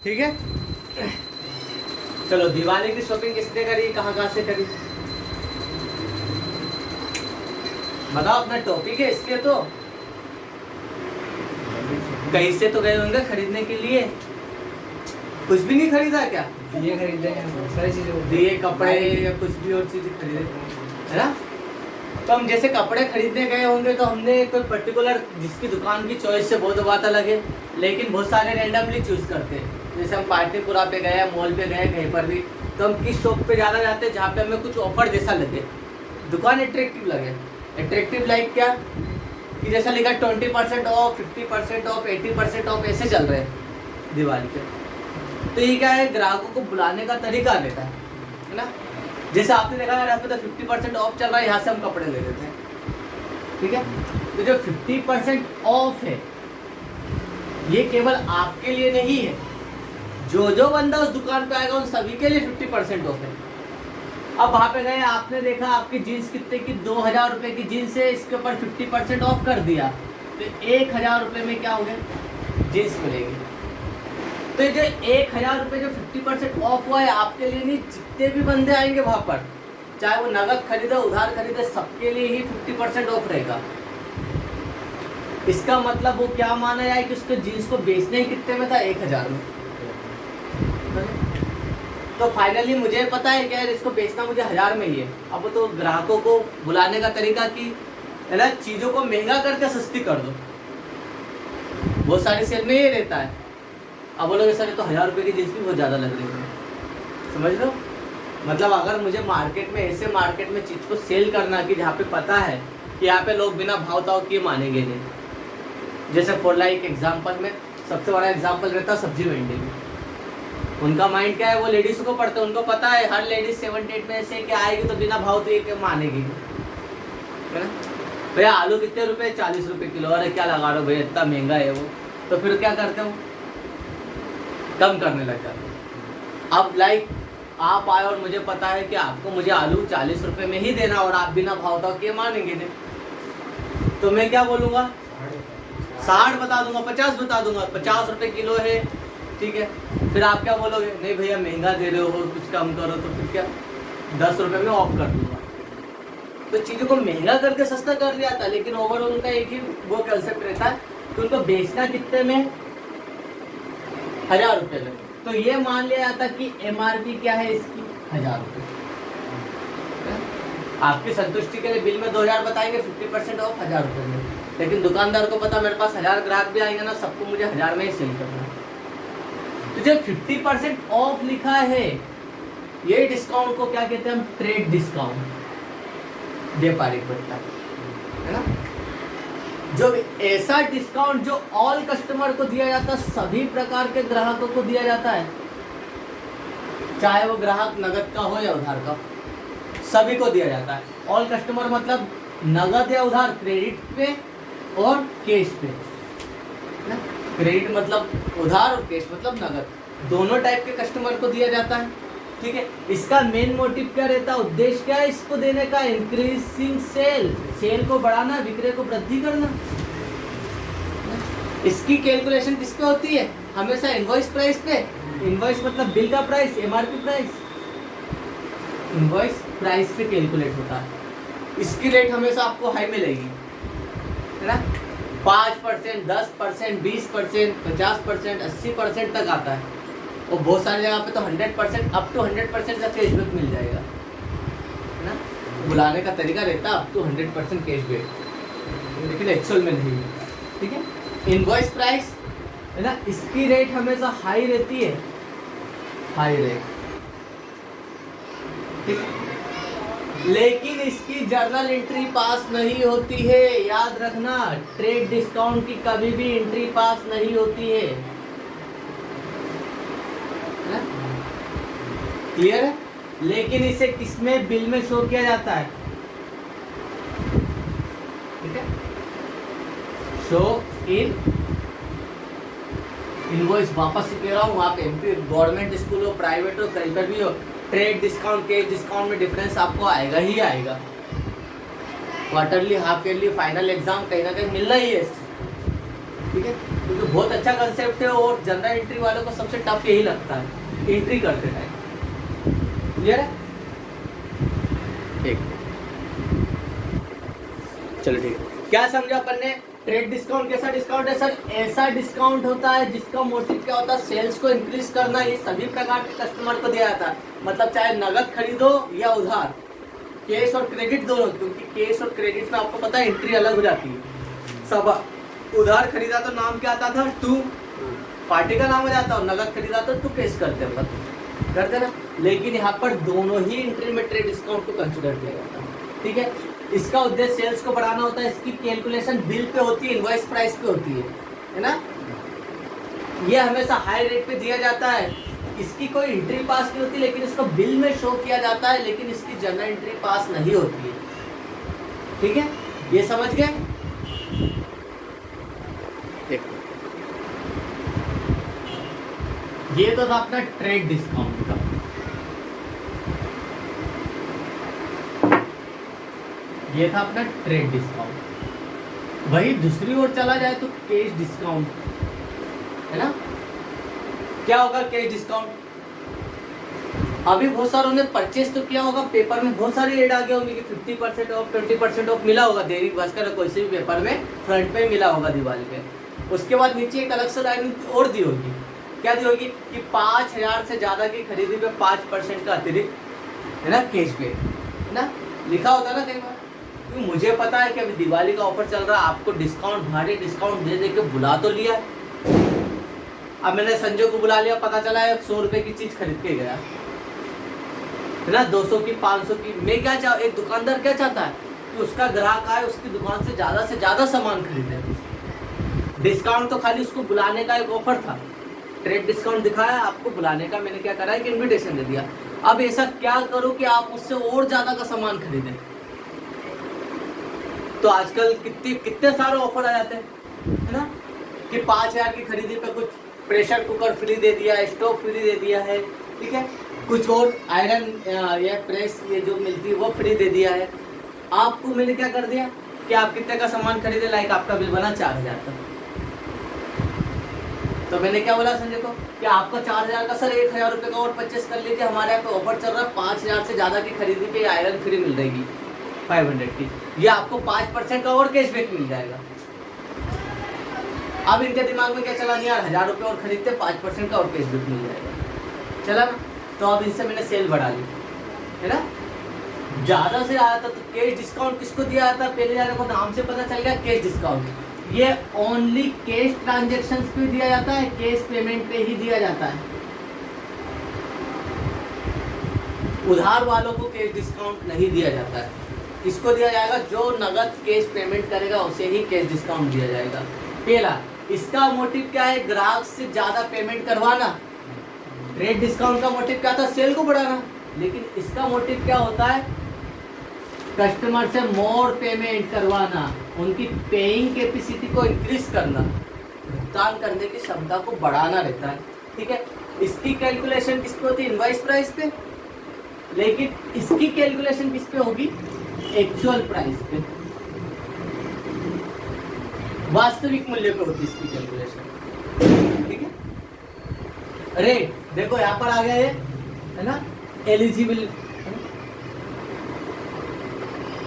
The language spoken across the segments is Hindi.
ठीक है। चलो दिवाली की शॉपिंग किसने करी, कहाँ कहाँ से करी, बताओ। अपना टॉपिक है इसलिए तो कहीं से तो गए होंगे खरीदने के लिए। कुछ भी नहीं खरीदा क्या? दिए खरीदे हैं, बहुत सारी चीजें, दिए, कपड़े या कुछ भी और चीजें खरीदे है ना। तो हम जैसे कपड़े खरीदने गए होंगे तो हमने कोई पर्टिकुलर जिसकी दुकान की चॉइस से बहुत बात अलग है, लेकिन बहुत सारे रैंडमली चूज करते हैं। जैसे हम पार्टीपुरा पे गए, मॉल पे गए, कहीं पर भी, तो हम किस शॉप पे ज़्यादा जाते हैं जहाँ पे हमें कुछ ऑफर जैसा लगे, दुकान अट्रैक्टिव लगे। अट्रैक्टिव लाइक क्या कि जैसा लिखा 20% ऑफ, 50% ऑफ, 80% ऑफ, ऐसे चल रहे हैं दिवाली के। तो ये क्या है, ग्राहकों को बुलाने का तरीका रहता है ना। जैसे आपने देखा यार यहाँ पे तो 50% ऑफ चल रहा है, यहाँ से हम कपड़े ले लेते हैं, ठीक है। तो जो 50% ऑफ है ये केवल आपके लिए नहीं है, जो बंदा उस दुकान पे आएगा उन सभी के लिए 50% ऑफ है। अब वहाँ पे गए, आपने देखा आपकी जीन्स कितने की, 2000 रुपये की जीन्स है, इसके ऊपर 50% ऑफ कर दिया तो 1000 रुपये में क्या हो गया, जीन्स मिलेगी। तो ये जो 1000 रुपये जो 50% ऑफ हुआ है आपके लिए नहीं, जितने भी बंदे आएंगे वहाँ पर, चाहे वो नगद खरीदे उधार खरीदे, सबके लिए ही 50% ऑफ रहेगा। इसका मतलब वो क्या माना जाए कि उसके जीन्स को बेचने ही कितने में था, 1000 में। तो फाइनली मुझे पता है कि यार इसको बेचना मुझे 1000 में ही है। अब वो तो ग्राहकों को बुलाने का तरीका कि है ना, चीज़ों को महंगा करके सस्ती कर दो। बहुत सारी सेल में ये रहता है। अब बोलोगे सर तो 1000 रुपये की जीन्स भी बहुत ज़्यादा लग रही है, समझ लो। मतलब अगर मुझे मार्केट में ऐसे मार्केट में चीज़ को सेल करना कि जहाँ पे पता है कि यहाँ पे लोग बिना भाव ताव किए मानेंगे नहीं। जैसे फॉर लाइक एग्जाम्पल में सबसे बड़ा एग्जाम्पल रहता है सब्जी मंडी में। उनका माइंड क्या है, वो लेडीज़ को पढ़ते हैं, उनको पता है हर लेडीज 7-8 में से क्या आएगी तो बिना भाव तो ये मानेगी, है ना। भैया आलू कितने रुपए, 40 रुपये किलो। अरे क्या लगा रहे हो भैया, इतना महंगा है वो। तो फिर क्या करते हो, कम करने लग जाते। अब लाइक आप आए और मुझे पता है कि आपको मुझे आलू 40 रुपये में ही देना और आप बिना भाव ताव के मानेंगे नहीं, तो मैं क्या बोलूँगा, 60 बता दूंगा, 50 बता दूंगा, 50 रुपये किलो है, ठीक है। फिर आप क्या बोलोगे, नहीं भैया महंगा दे रहे हो, कुछ कम करो। तो फिर क्या, 10 रुपये में ऑफ कर दूंगा। तो चीज़ों को महंगा करके सस्ता कर दिया था, लेकिन ओवरऑल उनका एक ही वो कंसेप्ट रहता है कि उनको बेचना कितने में, 1000 रुपये में। तो ये मान लिया जाता कि MRP क्या है इसकी, 1000 रुपये। आपकी संतुष्टि के लिए बिल में 2000 बताएंगे, 50% ऑफ 1000 रुपये में। लेकिन दुकानदार को पता मेरे पास 1000 ग्राहक भी आएंगे ना, सबको मुझे 1000 में ही सेल करना है। तो जब 50% ऑफ लिखा है, ये डिस्काउंट को क्या कहते हैं हम, ट्रेड डिस्काउंट, व्यापारिक भत्ता, है ना। जो ऐसा डिस्काउंट जो ऑल कस्टमर को दिया जाता है, सभी प्रकार के ग्राहकों को दिया जाता है, चाहे वो ग्राहक नगद का हो या उधार का, सभी को दिया जाता है। ऑल कस्टमर मतलब नगद या उधार, क्रेडिट पे और कैश पे, ना। क्रेडिट मतलब उधार और कैश मतलब नगद, दोनों टाइप के कस्टमर को दिया जाता है, ठीक है। इसका मेन मोटिव क्या रहता है, उद्देश्य क्या है इसको देने का, इंक्रीजिंग सेल, सेल को बढ़ाना, विक्रय को वृद्धि करना। इसकी कैलकुलेशन किस पे होती है, हमेशा इनवॉइस प्राइस पे। इनवॉइस मतलब बिल का price, MRP price, invoice price पे कैलकुलेट होता है। इसकी रेट हमेशा आपको हाई मिलेगी, है ना। 5%, 10%, 20%, 50%, 80% तक आता है, और बहुत सारी जगह पे तो 100%, अप टू 100% का कैशबैक मिल जाएगा, है ना। बुलाने का तरीका रहता है अप टू 100% कैशबैक, लेकिन एक्चुअल में नहीं, ठीक है। इनवॉइस प्राइस है ना, इसकी रेट हमेशा हाई रहती है, हाई रेट, ठीक है। लेकिन इसकी जर्नल एंट्री पास नहीं होती है, याद रखना। ट्रेड डिस्काउंट की कभी भी एंट्री पास नहीं होती है, क्लियर है। लेकिन इसे किसमें, बिल में शो किया जाता है, ठीक है। शो इन इनवॉइस, वापस से कह रहा हूँ, आप MP गवर्नमेंट स्कूल हो, प्राइवेट हो, कहीं पर भी हो, ट्रेड डिस्काउंट के डिस्काउंट में डिफरेंस आपको आएगा ही आएगा। Quarterly, half yearly, final exam कहीं ना कहीं मिलना ही है, ठीक है। क्योंकि तो बहुत अच्छा कंसेप्ट है और जनरल एंट्री वालों को सबसे टफ यही लगता है एंट्री करते टाइम। क्लियर है? एक चलो ठीक है, क्या समझा अपन ने? ट्रेड डिस्काउंट कैसा डिस्काउंट है सर? ऐसा डिस्काउंट होता है जिसका मोटिव क्या होता है? सेल्स को इंक्रीज करना। ये सभी प्रकार के कस्टमर को दिया जाता है, मतलब चाहे नगद खरीदो या उधार, कैश और क्रेडिट दोनों, क्योंकि कैश और क्रेडिट में आपको पता है एंट्री अलग हो जाती है। सब उधार खरीदा तो नाम क्या आता था? टू पार्टी का नाम हो जाता, और नगद खरीदा तो टू कैश करते ना। लेकिन यहाँ पर दोनों ही एंट्री में ट्रेड डिस्काउंट को कंसिडर किया जाता है। ठीक है, इसका उद्देश्य सेल्स को बढ़ाना होता है। इसकी कैलकुलेशन बिल पे होती है, इनवॉइस प्राइस पे होती है ना। ये हमेशा हाई रेट पे दिया जाता है। इसकी कोई एंट्री पास नहीं होती, लेकिन इसको बिल में शो किया जाता है, लेकिन इसकी जनरल एंट्री पास नहीं होती है। ठीक है, ये समझ गए? देखो, ये तो था अपना ट्रेड डिस्काउंट का। ये था अपना ट्रेड डिस्काउंट। वही दूसरी ओर चला जाए तो कैश डिस्काउंट है ना। क्या होगा कैश डिस्काउंट? अभी बहुत सारों ने परचेस तो किया होगा, पेपर में बहुत सारे एड आ गए होंगे कि 50% ऑफ 20% ऑफ मिला होगा। दैनिक भास्कर कोई से भी पेपर में फ्रंट पे मिला होगा दिवाली पे। उसके बाद नीचे एक अलग से लाइन और दी होगी। क्या दी होगी कि 5000 से ज़्यादा की खरीदी पे 5% का अतिरिक्त है ना कैश पे, है ना, लिखा होता है ना कई बार। क्योंकि मुझे पता है कि अभी दिवाली का ऑफर चल रहा है, आपको डिस्काउंट भारी डिस्काउंट दे दे के बुला तो लिया। अब मैंने संजय को बुला लिया, पता चला है 100 रुपये की चीज़ खरीद के गया, है ना, 200 की 500 की। मैं क्या चाह, एक दुकानदार क्या चाहता है कि उसका ग्राहक आए, उसकी दुकान से ज़्यादा सामान खरीदे। डिस्काउंट तो खाली उसको बुलाने का एक ऑफर था, ट्रेड डिस्काउंट दिखाया आपको बुलाने का, मैंने क्या करा है कि इन्विटेशन दे दिया। अब ऐसा क्या करो कि आप उससे और ज़्यादा का सामान खरीदें। तो आजकल कितने सारे ऑफर आ जाते हैं, है ना, कि 5000 की खरीदी पे कुछ प्रेशर कुकर फ्री दे दिया है, स्टोव फ्री दे दिया है, ठीक है, कुछ और आयरन या प्रेस ये जो मिलती है वो फ्री दे दिया है। आपको मैंने क्या कर दिया कि आप कितने का सामान खरीदे, लाइक आपका बिल बना 4000 का। तो मैंने क्या बोला संजय को कि आपका 4000 का सर 1000 रुपये का और परचेस कर लीजिए, हमारे यहाँ पे ऑफर चल रहा है, 5000 से ज़्यादा की खरीदी पे आयरन फ्री मिल जाएगी 500 की, ये आपको 5% का और कैशबैक मिल जाएगा। अब इनके दिमाग में क्या चला, नहीं यार 1000 रुपये और खरीदते 5% का और कैशबैक मिल जाएगा, चला ना। तो अब इनसे मैंने सेल बढ़ा ली, है ना। ज़्यादा से ज़्यादा तो कैश डिस्काउंट किसको दिया जाता है, पहले ज़्यादा को नाम से पता चल गया कैश डिस्काउंट। ये ओनली कैश ट्रांजेक्शन्स पे दिया जाता है, कैश पेमेंट पे ही दिया जाता है। उधार वालों को कैश डिस्काउंट नहीं दिया जाता है। इसको दिया जाएगा जो नगद कैश पेमेंट करेगा उसे ही कैश डिस्काउंट दिया जाएगा। पहला, इसका मोटिव क्या है, ग्राहक से ज़्यादा पेमेंट करवाना। ट्रेड डिस्काउंट का मोटिव क्या था, सेल को बढ़ाना, लेकिन इसका मोटिव क्या होता है, कस्टमर से मोर पेमेंट करवाना, उनकी पेइंग कैपेसिटी को इंक्रीज करना, भुगतान करने की क्षमता को बढ़ाना रहता है। ठीक है, इसकी कैलकुलेशन किस पे होती है, इनवॉइस प्राइस पे, लेकिन इसकी कैलकुलेशन किस पे होगी, एक्चुअल प्राइस पे, वास्तविक मूल्य पे होती है इसकी कैलकुलेशन। ठीक है, रेट देखो यहाँ पर आ गया ये, है ना, एलिजिबल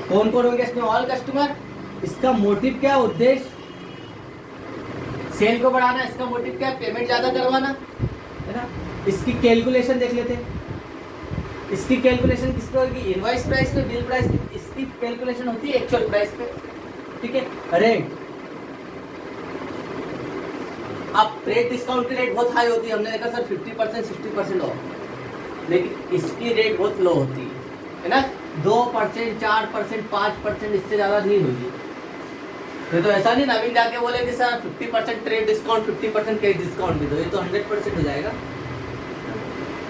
कौन कौन होंगे इसमें, ऑल कस्टमर। इसका मोटिव क्या है, उद्देश्य सेल को बढ़ाना, इसका मोटिव क्या है, पेमेंट ज्यादा करवाना, है ना। इसकी कैलकुलेशन देख लेते हैं, इसकी कैलकुलेशन किस पे होगी, इनवॉइस प्राइस पे, बिल प्राइस पे। इसकी कैलकुलेशन होती है एक्चुअल प्राइस पे। ठीक है, रेट, अब ट्रेड डिस्काउंट की रेट बहुत हाई होती है, हमने देखा सर 50% 60% ऑफ, लेकिन इसकी रेट बहुत लो होती है ना, 2% 4% 5%, इससे ज़्यादा नहीं होगी। तो ऐसा नहीं नवीन जाके बोले कि sir 50% trade discount 50% cash discount भी दो, ये तो 100% हो जाएगा।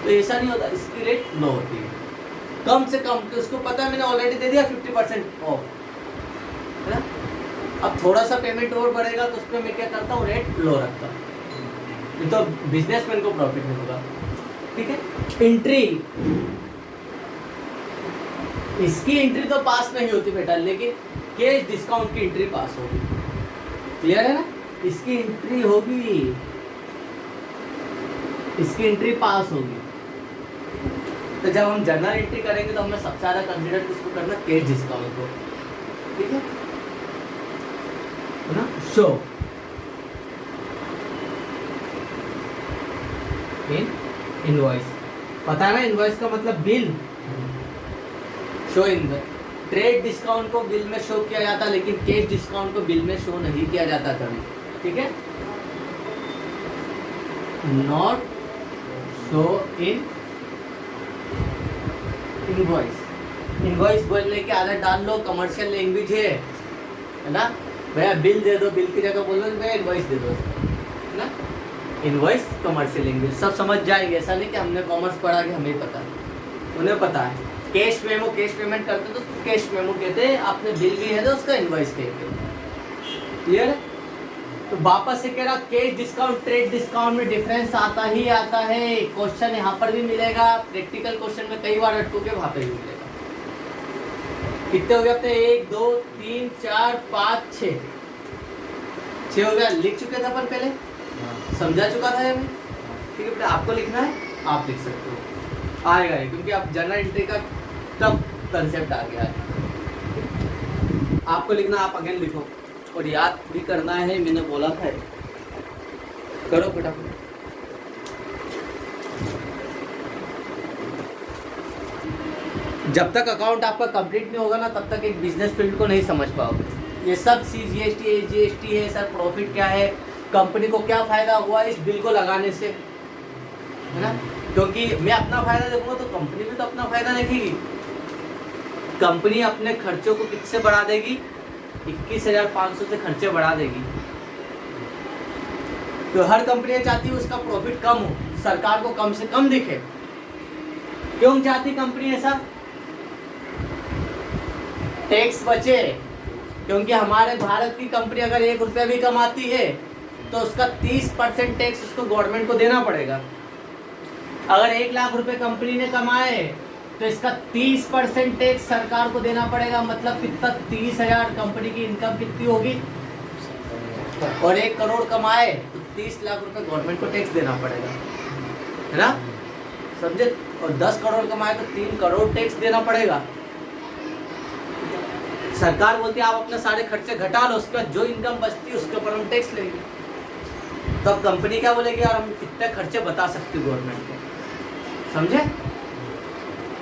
तो ऐसा नहीं होता, इसकी रेट लो होती है, कम से कम। तो उसको पता है मैंने ऑलरेडी दे दिया 50% ऑफ, है ना। अब थोड़ा सा पेमेंट और बढ़ेगा तो उसमें मैं क्या करता हूँ, रेट लो रखता हूँ, ये तो बिजनेसमैन को प्रॉफिट नहीं होगा। ठीक है, एंट्री, इसकी एंट्री तो पास नहीं होती बेटा, लेकिन कैश डिस्काउंट की एंट्री पास होगी। क्लियर है ना, इसकी एंट्री होगी, इसकी एंट्री पास होगी। तो जब हम जर्नल एंट्री करेंगे तो हमें सबसे ज़्यादा कंसिडर किसको करना, कैश डिस्काउंट को, ठीक है ना। शो इन इनवॉइस, पता है ना इनवॉइस का मतलब bill. Show in trade discount को बिल में शो किया जाता, लेकिन कैश डिस्काउंट को बिल में शो नहीं किया जाता कभी, ठीक है। Not show in invoice, invoice बोलने की आदत डाल लो, कमर्शियल लैंग्वेज है ना भैया। बिल दे दो, बिल की जगह बोल दो भैया इनवॉइस दे दो, है ना। इनवॉइस कमर्शियल लैंग्वेज, सब समझ जाएंगे। ऐसा नहीं कि हमने कॉमर्स पढ़ा कि हमें पता, उन्हें पता है। कैश मेमो, कैश पेमेंट करते तो कैश मेमो कहते हैं, आपने बिल भी है तो उसका इनवॉइस कहते हैं। क्लियर है। तो वापस से कह रहा, कैश डिस्काउंट ट्रेड डिस्काउंट में डिफरेंस आता ही आता है। क्वेश्चन यहाँ पर भी मिलेगा, प्रैक्टिकल क्वेश्चन में कई बार अटकोगे, वहां पे भी मिलेगा। कितने हो गए अपने, 1 2 3 4 5 6 हो गया। लिख चुके थे अपन पहले, समझा चुका था ये मैं, ठीक है बेटा। आपको लिखना है, आप लिख सकते हो, आएगा ये, क्योंकि आप जर्नल एंट्री का तब कंसेप्ट आ गया है। आपको लिखना, आप अगेन लिखो और याद भी करना है, मैंने बोला था। करो फटाफट। जब तक अकाउंट आपका कंप्लीट नहीं होगा ना, तब तक एक बिजनेस फील्ड को नहीं समझ पाओगे। ये सब CGST AGST है सर, प्रॉफिट क्या है, कंपनी को क्या फायदा हुआ इस बिल को लगाने से, है ना। क्योंकि मैं अपना फायदा देखूंगा तो कंपनी भी तो अपना फायदा देखेगी। कंपनी अपने खर्चों को किससे बढ़ा देगी, 21,500 से खर्चे बढ़ा देगी। तो हर कंपनी चाहती है उसका प्रॉफिट कम हो, सरकार को कम से कम दिखे। क्यों चाहती कंपनी ऐसा, टैक्स बचे। क्योंकि हमारे भारत की कंपनी अगर 1 रुपया भी कमाती है तो उसका 30% टैक्स उसको गवर्नमेंट को देना पड़ेगा। अगर 1 लाख रुपए कंपनी ने कमाए तो इसका 30% टैक्स सरकार को देना पड़ेगा। मतलब कितना, 30,000 कंपनी की इनकम कितनी होगी। और 1 करोड़ कमाए तो 30 लाख रुपए गवर्नमेंट को टैक्स देना पड़ेगा, है ना, समझे। और 10 करोड़ कमाए तो 3 करोड़ टैक्स देना पड़ेगा। सरकार बोलती है आप अपने सारे खर्चे घटा लो, उसके बाद जो इनकम बचती है उसके ऊपर हम टैक्स लेंगे। तो अब कंपनी क्या बोलेगी, यार हम कितने खर्चे बता सकते गवर्नमेंट को, समझे।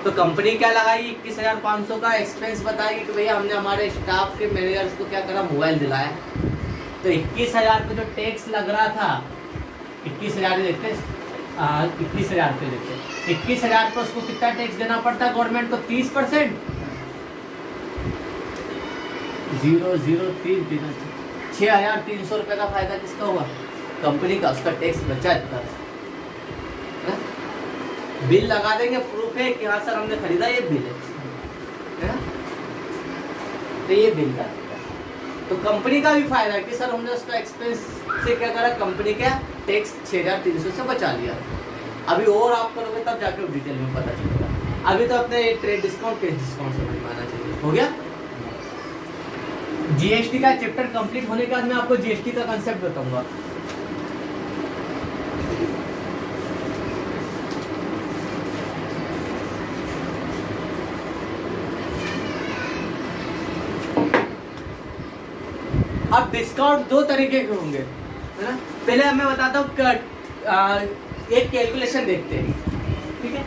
तो कंपनी क्या लगाएगी, 21,500 का एक्सपेंस बताएगी कि भैया हमने हमारे स्टाफ के मैनेजर्स को क्या करा, मोबाइल दिलाया। तो 21,000 पे जो टैक्स लग रहा था, 21,000 देते, 21,000 पे देते, 21,000 पे उसको कितना टैक्स देना पड़ता है गवर्नमेंट को, 30%। 003 6,300 रुपये का फायदा किसका हुआ, कंपनी का। उसका टैक्स बचा इतना, बिल लगा देंगे, प्रूफ है कि हाँ सर हमने खरीदा, ये बिल है ना। तो ये बिल का तो कंपनी का भी फायदा है कि सर हमने उसका एक्सपेंस से क्या करा, कंपनी का टैक्स 6,300 से बचा लिया। अभी और आप करोगे तब जाके डिटेल में पता चलेगा। अभी तो अपने ट्रेड डिस्काउंट कैश डिस्काउंट से माना चाहिए। हो गया। GST का चैप्टर कंप्लीट होने के बाद मैं आपको GST का कंसेप्ट बताऊंगा। अब डिस्काउंट 2 तरीके के होंगे, है ना। पहले मैं बताता हूँ, एक कैलकुलेशन देखते हैं, ठीक है।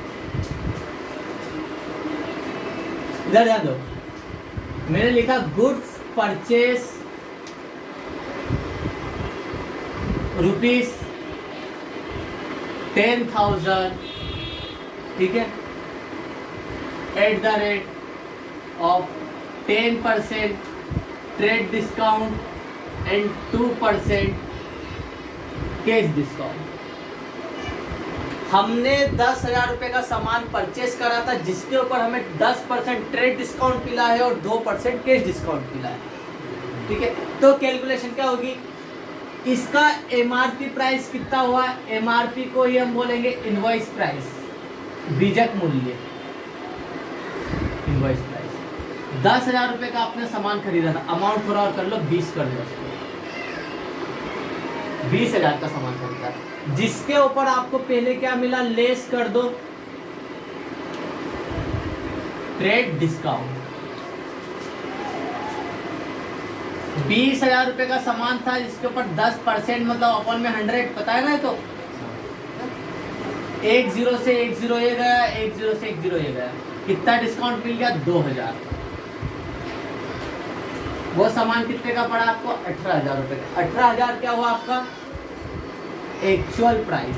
इधर ध्यान दो, मैंने लिखा गुड्स परचेस ₹10,000, ठीक है, at the rate of 10% trade discount and 2% cash discount. हमने 10,000 रुपये का सामान परचेस करा था, जिसके ऊपर हमें 10% ट्रेड डिस्काउंट मिला है और 2% कैश डिस्काउंट मिला है, ठीक है। तो कैलकुलेशन क्या होगी, इसका MRP प्राइस कितना हुआ, MRP को ही हम बोलेंगे इनवॉइस प्राइस, बीजक मूल्य, इनवॉइस प्राइस। 10,000 रुपये का आपने सामान खरीदा था, अमाउंट थोड़ा और कर लो, 20 कर लो, 20,000 का सामान खरीदा है, जिसके ऊपर आपको पहले क्या मिला, लेस कर दो ट्रेड डिस्काउंट। 20,000 रुपए का सामान था जिसके ऊपर 10% मतलब अपन में 100, पता है ना, तो 10 से 10 ये गया, 10 से 10 ये गया, कितना डिस्काउंट मिल गया, 2,000। वो सामान कितने का पड़ा आपको, 18,000 रुपए का। 18,000 क्या हुआ आपका एक्चुअल प्राइस।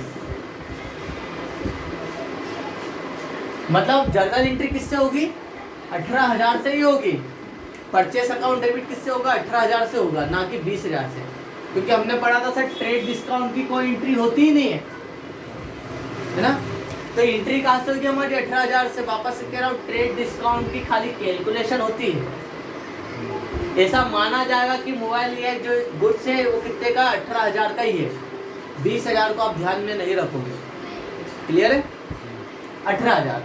मतलब जर्नल एंट्री किससे होगी, 18,000 से ही होगी। परचेस अकाउंट डेबिट किससे होगा, 18,000 से होगा, ना कि 20,000 से, क्योंकि हमने पढ़ा था सर ट्रेड डिस्काउंट की कोई एंट्री होती ही नहीं है ना। तो एंट्री कहाँ से होगी हमारी, 18,000 से। वापस से कह रहा हूँ, ट्रेड डिस्काउंट की खाली कैलकुलेशन होती है। ऐसा माना जाएगा कि मोबाइल ये जो गुड्स है वो कितने का, 18,000 का ही है, 20,000 को आप ध्यान में नहीं रखोगे। क्लियर है, 18,000।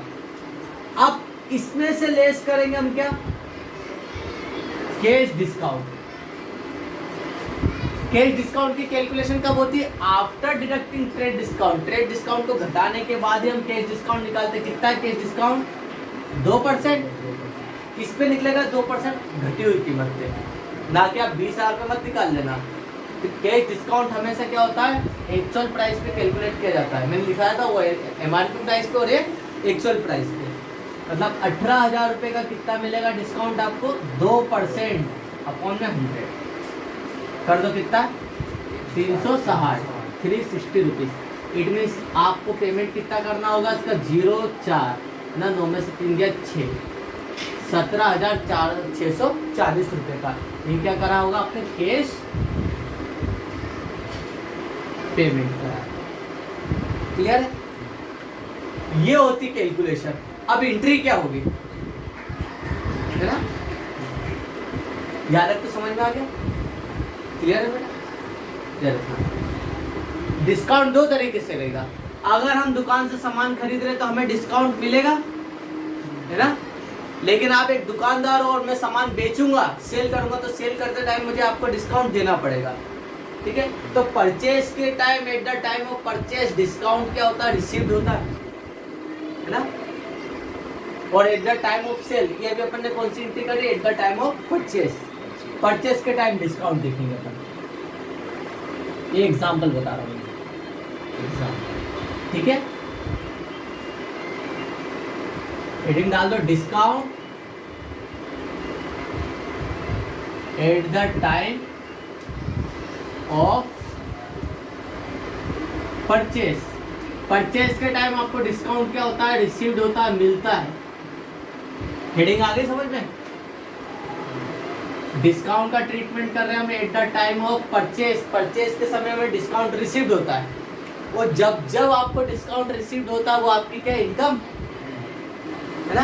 अब इसमें से लेस करेंगे हम क्या, कैश डिस्काउंट। कैश डिस्काउंट की कैलकुलेशन कब होती है, after deducting trade discount. Trade discount को घटाने के बाद ही हम कैश डिस्काउंट निकालते हैं। कितना है कैश डिस्काउंट, 2%। किस पे निकलेगा, 2% घटी हुई कीमत पे, ना कि आप 20,000 रुपये मत निकाल लेना। तो कैश डिस्काउंट हमेशा क्या होता है, एक्चुअल प्राइस पे कैलकुलेट किया जाता है। मैंने लिखाया था वो एमआरपी प्राइस पे और ये एक्चुअल प्राइस पे। मतलब 18,000 रुपये का कितना मिलेगा डिस्काउंट आपको, 2% अपॉन में 100 कर दो, कितना 360, 360 रुपीज़। इट मीन्स आपको पेमेंट कितना करना होगा इसका, 0,4 ना 9 में से 3 गया 6, 17,640 रुपये का ये क्या करा होगा आपने, कैश पेमेंट करा। क्लियर है, ये होती कैलकुलेशन। अब एंट्री क्या होगी, है ना, याद तो समझ में आ गया। क्लियर है बेटा, डिस्काउंट दो तरीके से रहेगा। अगर हम दुकान से सामान खरीद रहे तो हमें डिस्काउंट मिलेगा, है ना। लेकिन आप एक दुकानदार हो और मैं सामान बेचूंगा, सेल करूंगा, तो सेल करते टाइम मुझे आपको डिस्काउंट देना पड़ेगा। ठीक है, तो परचेज के time, at the time of purchase discount क्या होता है, रिसीव्ड होता है ना। और at the time of sale, ये भी अपन ने कौन सी एंट्री करी, at the time of purchase. Purchase के टाइम डिस्काउंट देखेंगे अपन। ये एग्जांपल बता रहा हूँ, एग्जांपल। ठीक है, हेडिंग डाल दो, discount at the time of purchase. Purchase के टाइम आपको डिस्काउंट क्या होता है, रिसीव्ड होता है, मिलता है। हेडिंग आ गई समझ में। डिस्काउंट का ट्रीटमेंट कर रहे हैं हम eight the time of purchase. Purchase के समय में डिस्काउंट रिसीव्ड होता है। और जब जब आपको डिस्काउंट रिसीव्ड होता है वो आपकी क्या इनकम है ना।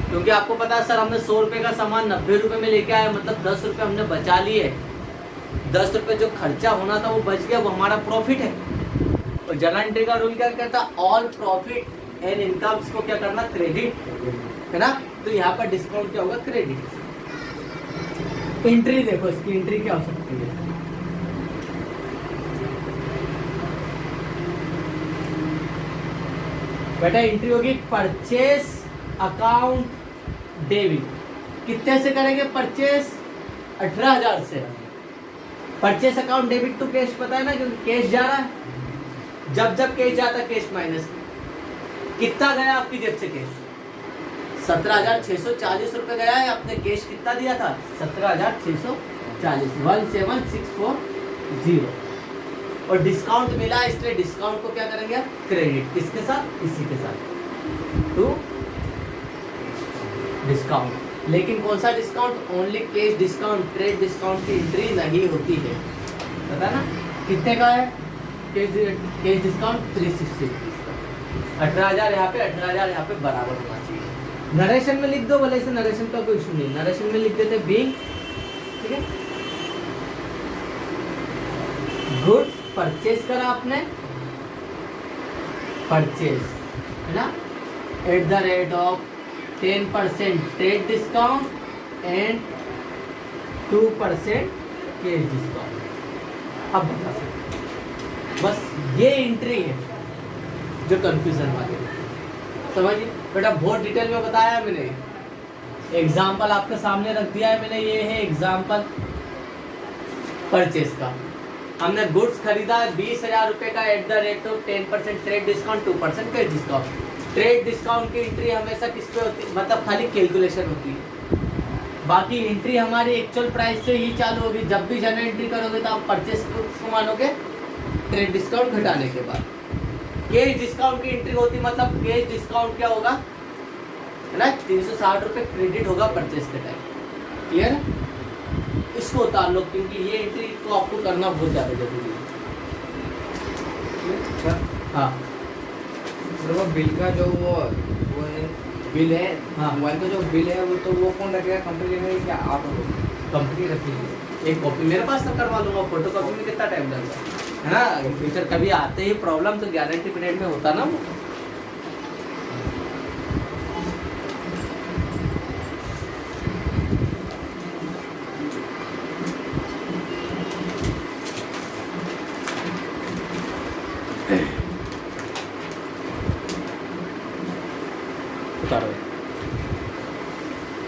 क्योंकि आपको पता है सर हमने 100 रुपये का सामान 90 रुपये में लेके आए, मतलब 10 रुपये हमने बचा लिए। 10 रुपये जो खर्चा होना था वो बच गया, वो हमारा प्रॉफिट है। और जर्नल एंट्री का रूल क्या कहता है, ऑल प्रॉफिट एंड इनकम्स को क्या करना, क्रेडिट, है ना। तो यहाँ पर डिस्काउंट क्या होगा, क्रेडिट। एंट्री देखो, इसकी एंट्री क्या हो सकती है, बेटा एंट्री होगी परचेस अकाउंट डेबिट। कितने से करेंगे परचेस, 18,000 से। परचेस अकाउंट डेबिट तो कैश पता है ना, क्योंकि कैश जा रहा है। जब जब कैश जाता है कैश माइनस। कितना गया आपकी जेब से कैश, 17,640 रुपये गया है। आपने कैश कितना दिया था, 17,640, 17640। और डिस्काउंट मिला, इसलिए डिस्काउंट को क्या करेंगे आप, क्रेडिट। किसके साथ, इसी के साथ, टू डिस्काउंट। लेकिन कौन सा discount, only cash discount, trade discount की एंट्री नहीं होती है। पता ना कितने का है कैश डिस्काउंट, 360। 18,000 यहाँ पे, 18,000 यहाँ पे बराबर होना चाहिए। नरेशन में लिख दो, भले से नरेशन का कोई इशू नहीं, नरेशन में लिख देते बीइंग, ठीक है। गुड्स परचेज करा आपने, परचेज है ना, at the rate of 10% trade discount and 2% cash discount. अब बता सकते बस ये एंट्री है जो कंफ्यूजन वाली है। समझिए बेटा, बहुत डिटेल में बताया है मैंने। एग्जाम्पल आपके सामने रख दिया है मैंने, ये है एग्जाम्पल परचेस का। हमने गुड्स खरीदा 20,000 रुपये का at the rate of 10% trade discount, 2% cash discount. Trade discount की एंट्री हमेशा किस पे होती है, मतलब खाली कैलकुलेशन होती है। बाकी एंट्री हमारी एक्चुअल प्राइस से ही चालू होगी। जब भी जनरल एंट्री करोगे तो आप परचेस को मानोगे ट्रेड डिस्काउंट घटाने के बाद। कैश डिस्काउंट की एंट्री होती, मतलब कैश डिस्काउंट क्या होगा, है ना, 360 रुपये क्रेडिट होगा परचेस के टाइम। क्लियर? इसको उतार लो, क्योंकि ये एंट्री को आपको करना बहुत ज़्यादा जरूरी है। हाँ, वो बिल का जो वो है, बिल है, हाँ। मोबाइल का जो बिल है वो तो वो कौन रखेगा, कंपनी रखेगी क्या आप रखोगे? कंपनी रखेगी। एक कॉपी मेरे पास तो करवा लूँगा, फोटो कॉपी में कितना टाइम लगता है ना। फ्यूचर कभी आते ही प्रॉब्लम तो गारंटी पीरियड में होता ना वो।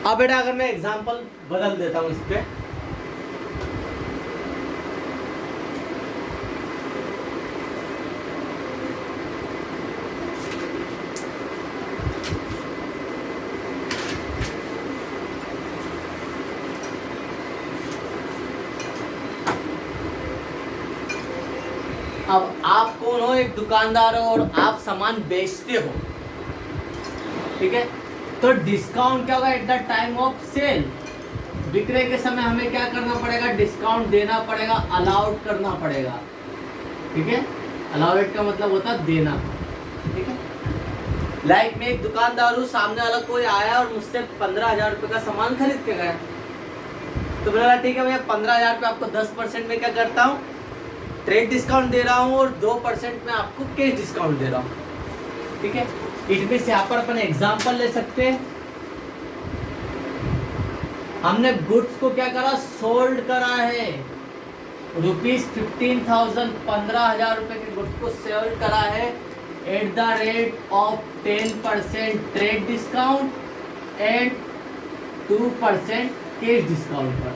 अब बेटा अगर मैं एग्जांपल बदल देता हूँ इस पे, अब आप कौन हो, एक दुकानदार हो और आप सामान बेचते हो, ठीक है। तो डिस्काउंट क्या होगा at the time of sale, विक्रय के समय हमें क्या करना पड़ेगा, डिस्काउंट देना पड़ेगा, अलाउड करना पड़ेगा, ठीक है। अलाउड का मतलब होता है देना, ठीक है। लाइक मैं एक दुकानदार हूँ, सामने वाला कोई आया और मुझसे 15,000 रुपये का सामान खरीद के गया, तो बोला ठीक है भैया 15,000 रुपये आपको 10% में क्या करता हूँ, ट्रेड डिस्काउंट दे रहा हूँ और 2% में आपको कैश डिस्काउंट दे रहा हूँ, ठीक है। इट मींस यहाँ पर अपन एग्जांपल ले सकते हैं। हमने गुड्स को क्या करा, सोल्ड करा है, ₹15,000 15,000 रुपए के गुड्स को सोल्ड करा है at the rate of 10% trade discount and 2% cash discount पर।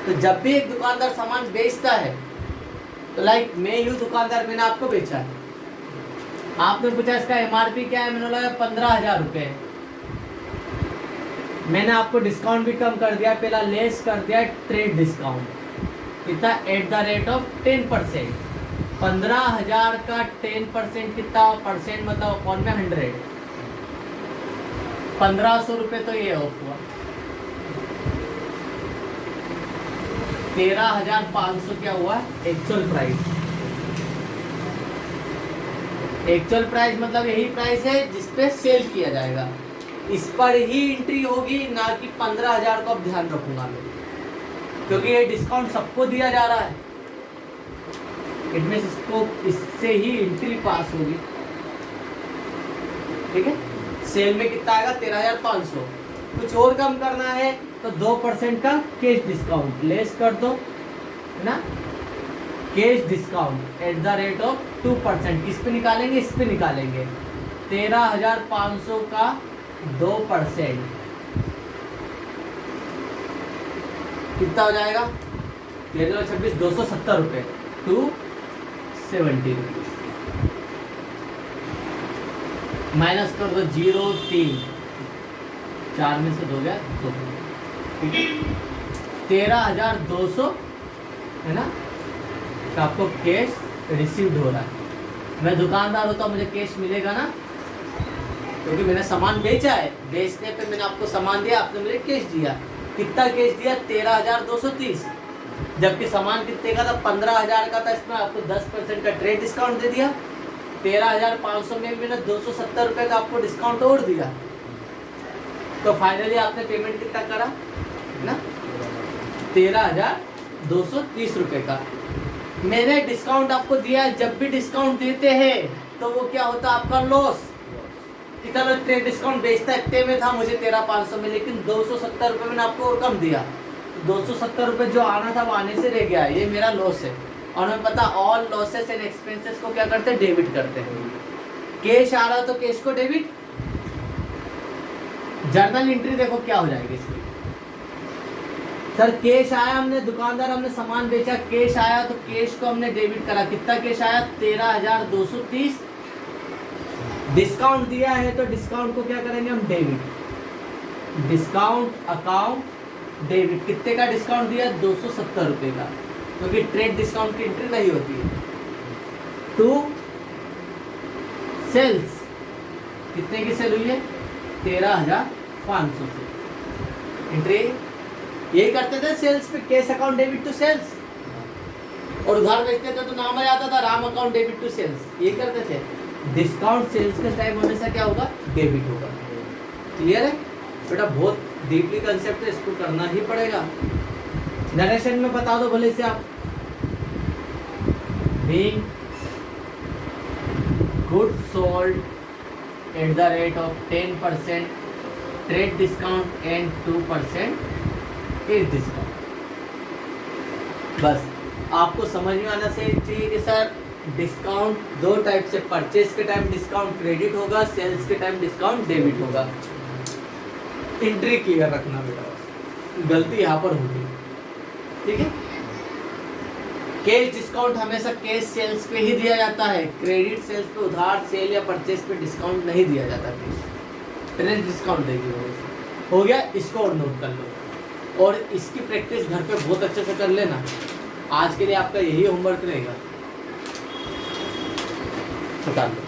तो जब भी एक दुकानदार सामान बेचता है, तो लाइक मैं यूँ दुकानदार, मैंने आपको बेचा है, आपने पूछा इसका एमआरपी क्या है, मैंने बोला 15,000 रुपये, मैंने आपको डिस्काउंट भी कम कर दिया, पहला लेस कर दिया ट्रेड डिस्काउंट कितना, एट द रेट ऑफ 10%। 15,000 का 10% कितना परसेंट, मतलब अपॉन में 100, 1,500 रुपये तो ये ऑफ हुआ। 13,500 क्या हुआ एक्चुअल प्राइस। एक्चुअल प्राइस मतलब यही प्राइस है जिसपे सेल किया जाएगा, इस पर ही एंट्री होगी, ना कि 15,000 को अब ध्यान रखूंगा मैं, क्योंकि ये डिस्काउंट सबको दिया जा रहा है। इट मींस इसको इससे ही एंट्री पास होगी, ठीक है। सेल में कितना आएगा 13,500, कुछ और कम करना है तो 2% का कैश डिस्काउंट लेस कर दो, है ना। Cash discount at the rate of 2%, किस पे निकालेंगे, इस पे निकालेंगे। 13,500 का 2% कितना हो जाएगा, 13,26 270 रुपये, 270 रुपीज। माइनस कर दो 0.3, 4 में से 2 गया 2, ठीक है। 13,200 है ना, तो आपको कैश रिसीव्ड हो रहा है। मैं दुकानदार होता हूँ, मुझे कैश मिलेगा ना, क्योंकि मैंने सामान बेचा है, बेचने पे मैंने आपको सामान दिया, आपने मुझे कैश दिया। कितना कैश दिया, 13,230, जबकि सामान कितने का था, 15,000 का था, इसमें आपको 10% का ट्रेड डिस्काउंट दे दिया। 13,500 में मैंने 270 रुपये का आपको डिस्काउंट और दिया, तो फाइनली आपने पेमेंट कितना करा ना, 13,230 रुपये का। मैंने डिस्काउंट आपको दिया, जब भी डिस्काउंट देते हैं तो वो क्या होता है आपका लॉस। कितना ट्रेड डिस्काउंट बेचता है, इतने में था, मुझे 13,500 में, लेकिन 270 रुपये मैंने आपको और कम दिया, 270 रुपये जो आना था वो आने से रह गया, ये मेरा लॉस है। और हमें पता ऑल लॉसेस एंड एक्सपेंसेस को क्या करते हैं, डेबिट करते हैं। कैश आ रहा तो कैश को डेबिट। जर्नल एंट्री देखो क्या हो जाएगी इसकी। सर कैश आया, हमने दुकानदार, हमने सामान बेचा, कैश आया तो कैश को हमने डेबिट करा। कितना कैश आया, 13,230। डिस्काउंट दिया है तो डिस्काउंट को क्या करेंगे हम, डेबिट। Discount account debit. कितने का डिस्काउंट दिया, 270 रुपये का, क्योंकि ट्रेड डिस्काउंट की एंट्री नहीं होती है। टू सेल्स, कितने की सेल हुई है, 13,500 से एंट्री। यही करते थे सेल्स पे, cash account debit to sales. और उधार बेचते थे तो नाम आ जाता था Ram account debit to sales, ये करते थे। डिस्काउंट सेल्स के टाइम हमेशा क्या होगा, डेबिट होगा। क्लियर है बेटा, बहुत डीपली कंसेप्ट है, इसको करना ही पड़ेगा। नरेशन में बता दो भले से आप, being good sold at the rate of 10% trade discount and 2% cash discount. बस आपको समझ में आना चाहिए कि सर डिस्काउंट दो टाइप से, परचेज के टाइम डिस्काउंट क्रेडिट होगा, सेल्स के टाइम डिस्काउंट डेबिट होगा। एंट्री क्लियर रखना बेटा, गलती यहाँ पर होगी। ठीक है, कैश डिस्काउंट हमेशा कैश सेल्स पे ही दिया जाता है, क्रेडिट सेल्स पे, उधार सेल या परचेज पे डिस्काउंट नहीं दिया जाता। ट्रेड डिस्काउंट देगी हो गया, इसको और नोट कर लो और इसकी प्रैक्टिस घर पे बहुत अच्छे से कर लेना। आज के लिए आपका यही होमवर्क रहेगा। बता दो।